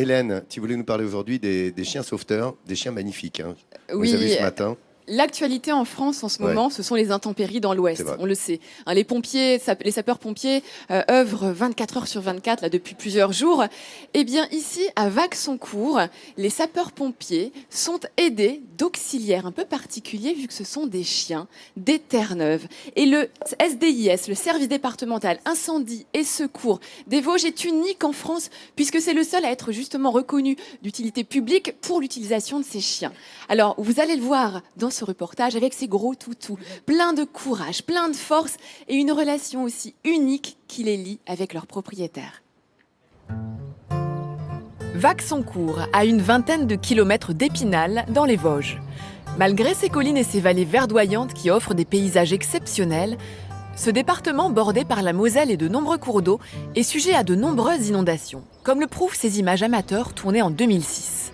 Hélène, tu voulais nous parler aujourd'hui des chiens sauveteurs, des chiens magnifiques. Hein. Oui, Vous avez vu ce matin. l'actualité en France en ce moment, ce sont les intempéries dans l'Ouest, on le sait. Hein, les pompiers, les sapeurs-pompiers œuvrent 24 heures sur 24 là, depuis plusieurs jours. Eh bien ici, à Vaques-en-Cours, les sapeurs-pompiers sont aidés d'auxiliaires un peu particuliers vu que ce sont des chiens, des Terre-Neuve. Et le SDIS, le service départemental incendie et secours des Vosges, est unique en France puisque c'est le seul à être justement reconnu d'utilité publique pour l'utilisation de ces chiens. Alors, vous allez le voir dans ce reportage avec ces gros toutous, plein de courage, plein de force et une relation aussi unique qui les lie avec leurs propriétaires. Vaques-en-Cours, à une vingtaine de kilomètres d'Épinal, dans les Vosges. Malgré ses collines et ses vallées verdoyantes qui offrent des paysages exceptionnels, ce département bordé par la Moselle et de nombreux cours d'eau est sujet à de nombreuses inondations, comme le prouvent ces images amateurs tournées en 2006.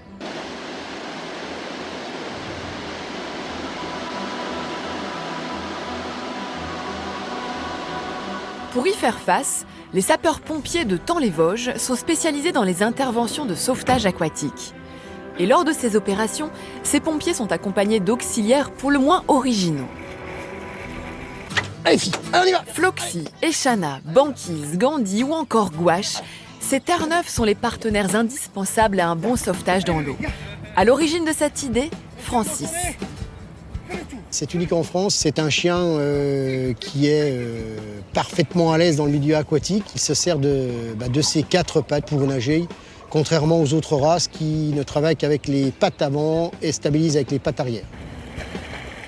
Pour y faire face, les sapeurs-pompiers de Thaon-les-Vosges sont spécialisés dans les interventions de sauvetage aquatique. Et lors de ces opérations, ces pompiers sont accompagnés d'auxiliaires pour le moins originaux. Allez, filles, on y va. Floxy, Echana, Banquise, Gandhi ou encore Gouache, ces Terre-Neuve sont les partenaires indispensables à un bon sauvetage dans l'eau. À l'origine de cette idée, Francis. C'est unique en France, c'est un chien qui est parfaitement à l'aise dans le milieu aquatique. Il se sert de ses quatre pattes pour nager, contrairement aux autres races qui ne travaillent qu'avec les pattes avant et stabilisent avec les pattes arrière.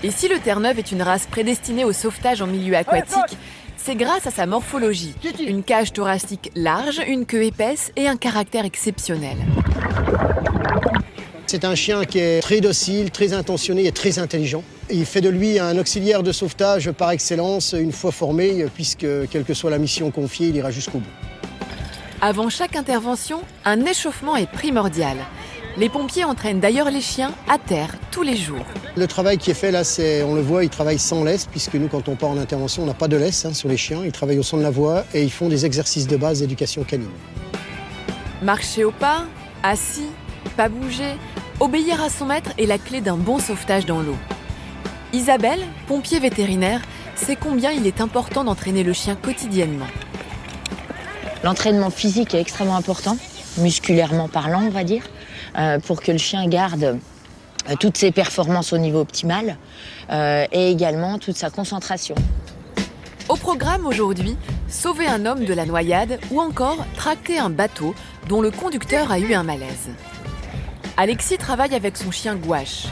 Et si le Terre-Neuve est une race prédestinée au sauvetage en milieu aquatique, c'est grâce à sa morphologie. Une cage thoracique large, une queue épaisse et un caractère exceptionnel. C'est un chien qui est très docile, très intentionné et très intelligent. Il fait de lui un auxiliaire de sauvetage par excellence, une fois formé, puisque quelle que soit la mission confiée, il ira jusqu'au bout. Avant chaque intervention, un échauffement est primordial. Les pompiers entraînent d'ailleurs les chiens à terre tous les jours. Le travail qui est fait là, on le voit, ils travaillent sans laisse, puisque nous, quand on part en intervention, on n'a pas de laisse sur les chiens. Ils travaillent au son de la voix et ils font des exercices de base d'éducation canine. Marcher au pas, assis, pas bouger, obéir à son maître est la clé d'un bon sauvetage dans l'eau. Isabelle, pompier vétérinaire, sait combien il est important d'entraîner le chien quotidiennement. L'entraînement physique est extrêmement important, musculairement parlant, on va dire, pour que le chien garde toutes ses performances au niveau optimal et également toute sa concentration. Au programme aujourd'hui, sauver un homme de la noyade ou encore tracter un bateau dont le conducteur a eu un malaise. Alexis travaille avec son chien Gouache.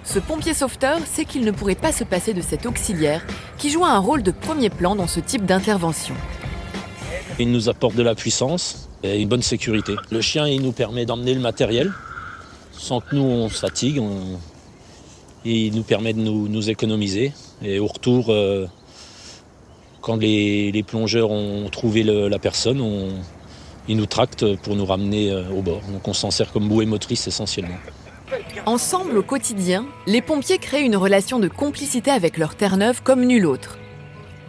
Ce pompier sauveteur sait qu'il ne pourrait pas se passer de cet auxiliaire qui joue un rôle de premier plan dans ce type d'intervention. Il nous apporte de la puissance et une bonne sécurité. Le chien, il nous permet d'emmener le matériel sans que nous on se fatigue. Il nous permet de nous économiser. Et au retour, quand les plongeurs ont trouvé la personne, ils nous tractent pour nous ramener au bord. Donc on s'en sert comme bouée motrice essentiellement. Ensemble au quotidien, les pompiers créent une relation de complicité avec leur Terre-Neuve comme nulle autre.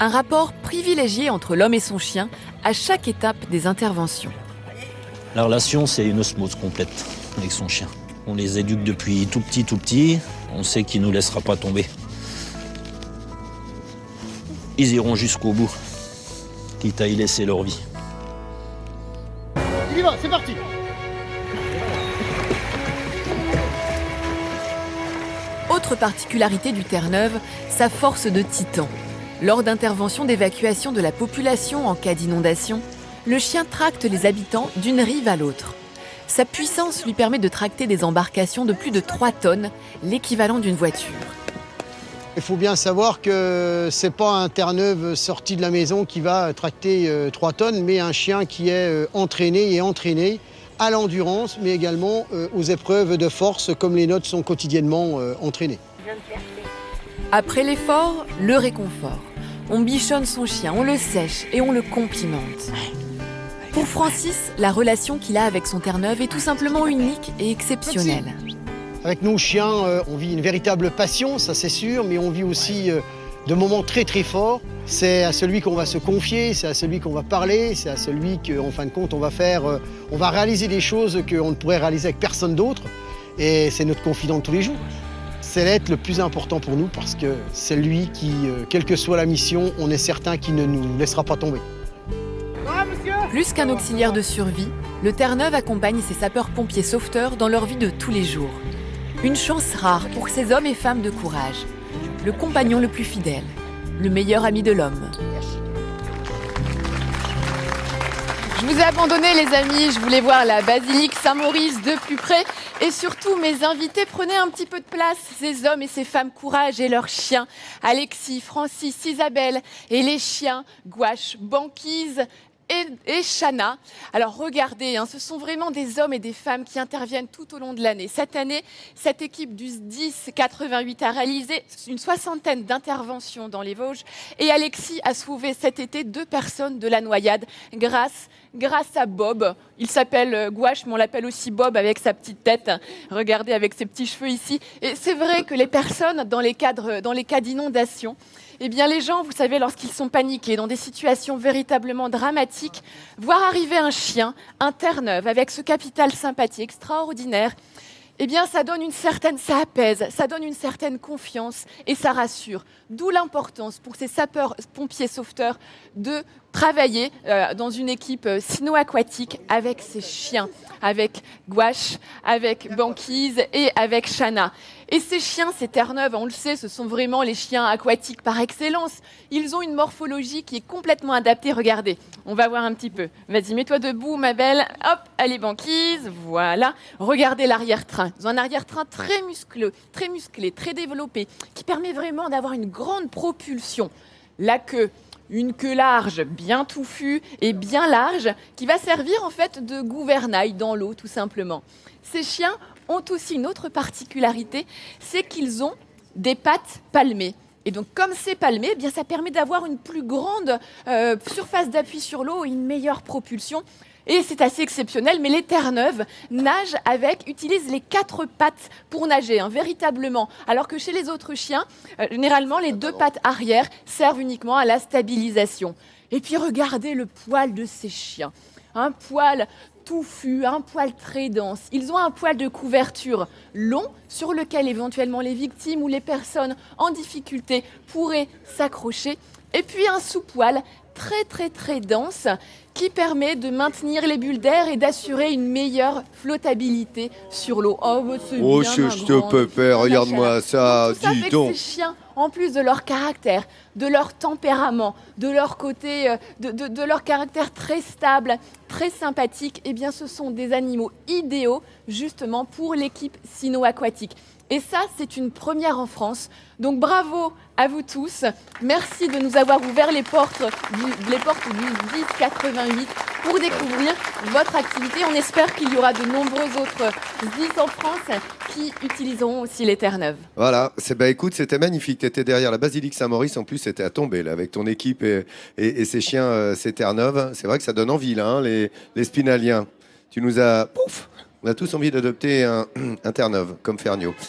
Un rapport privilégié entre l'homme et son chien à chaque étape des interventions. La relation, c'est une osmose complète avec son chien. On les éduque depuis tout petit. On sait qu'il ne nous laissera pas tomber. Ils iront jusqu'au bout, quitte à y laisser leur vie. Il y va, c'est parti. Autre particularité du Terre-Neuve, sa force de titan. Lors d'interventions d'évacuation de la population en cas d'inondation, le chien tracte les habitants d'une rive à l'autre. Sa puissance lui permet de tracter des embarcations de plus de 3 tonnes, l'équivalent d'une voiture. Il faut bien savoir que ce n'est pas un Terre-Neuve sorti de la maison qui va tracter 3 tonnes, mais un chien qui est entraîné à l'endurance, mais également aux épreuves de force comme les nôtres sont quotidiennement entraînés. Après l'effort, le réconfort. On bichonne son chien, on le sèche et on le complimente. Pour Francis, la relation qu'il a avec son Terre-Neuve est tout simplement unique et exceptionnelle. Avec nos chiens, on vit une véritable passion, ça c'est sûr, mais on vit aussi de moments très très forts. C'est à celui qu'on va se confier, c'est à celui qu'on va parler, c'est à celui qu'en fin de compte on va réaliser des choses qu'on ne pourrait réaliser avec personne d'autre. Et c'est notre confident de tous les jours. C'est l'être le plus important pour nous parce que c'est lui qui, quelle que soit la mission, on est certain qu'il ne nous laissera pas tomber. Plus qu'un auxiliaire de survie, le Terre-Neuve accompagne ses sapeurs-pompiers sauveteurs dans leur vie de tous les jours. Une chance rare pour ces hommes et femmes de courage. Le compagnon le plus fidèle, le meilleur ami de l'homme. Je vous ai abandonné les amis, je voulais voir la basilique Saint-Maurice de plus près. Et surtout, mes invités, prenez un petit peu de place, ces hommes et ces femmes courage et leurs chiens. Alexis, Francis, Isabelle et les chiens, Gouache, Banquise et Chana. Alors regardez, ce sont vraiment des hommes et des femmes qui interviennent tout au long de l'année. Cette année, cette équipe du 1088 a réalisé une 60aine d'interventions dans les Vosges et Alexis a sauvé cet été 2 personnes de la noyade grâce à Bob. Il s'appelle Gouache, mais on l'appelle aussi Bob avec sa petite tête. Regardez avec ses petits cheveux ici. Et c'est vrai que les personnes dans les cas d'inondation, eh bien, les gens, vous savez, lorsqu'ils sont paniqués, dans des situations véritablement dramatiques, voir arriver un chien, un Terre-Neuve, avec ce capital sympathie extraordinaire, eh bien, ça apaise, ça donne une certaine confiance et ça rassure. D'où l'importance pour ces sapeurs-pompiers sauveteurs de travailler dans une équipe sino-aquatique avec ces chiens, avec Gouache, avec Banquise et avec Chana. Et ces chiens, ces Terre-Neuve, on le sait, ce sont vraiment les chiens aquatiques par excellence. Ils ont une morphologie qui est complètement adaptée. Regardez, on va voir un petit peu. Vas-y, mets-toi debout, ma belle. Hop, allez, Banquise, voilà. Regardez l'arrière-train. Ils ont un arrière-train très musclé, très développé, qui permet vraiment d'avoir une grande propulsion. La queue, une queue large, bien touffue et bien large, qui va servir en fait de gouvernail dans l'eau, tout simplement. Ces chiens ont aussi une autre particularité, c'est qu'ils ont des pattes palmées. Et donc, comme c'est palmé, eh bien, ça permet d'avoir une plus grande surface d'appui sur l'eau et une meilleure propulsion. Et c'est assez exceptionnel, mais les Terre-Neuve utilisent les 4 pattes pour nager, véritablement. Alors que chez les autres chiens, généralement, les 2 pattes arrière servent uniquement à la stabilisation. Et puis, regardez le poil de ces chiens. Un poil touffu, un poil très dense. Ils ont un poil de couverture long sur lequel éventuellement les victimes ou les personnes en difficulté pourraient s'accrocher. Et puis un sous-poil très dense qui permet de maintenir les bulles d'air et d'assurer une meilleure flottabilité sur l'eau. Oh, je te pépère, regarde-moi ça, dis donc. Ces chiens, en plus de leur caractère, de leur tempérament, de leur côté, de leur caractère très stable, très sympathique, eh bien, ce sont des animaux idéaux justement pour l'équipe sino-aquatique. Et ça, c'est une première en France. Donc bravo à vous tous. Merci de nous avoir ouvert les portes du 1088 pour découvrir votre activité. On espère qu'il y aura de nombreux autres 10 en France qui utiliseront aussi les Terre-Neuve. Voilà, écoute, c'était magnifique. Tu étais derrière la basilique Saint-Maurice. En plus, c'était à tomber là, avec ton équipe et ces chiens, ces Terre-Neuve. C'est vrai que ça donne envie, là, les Spinaliens. Tu nous as... Pouf, on a tous envie d'adopter un Terre-Neuve, comme Ferniaud.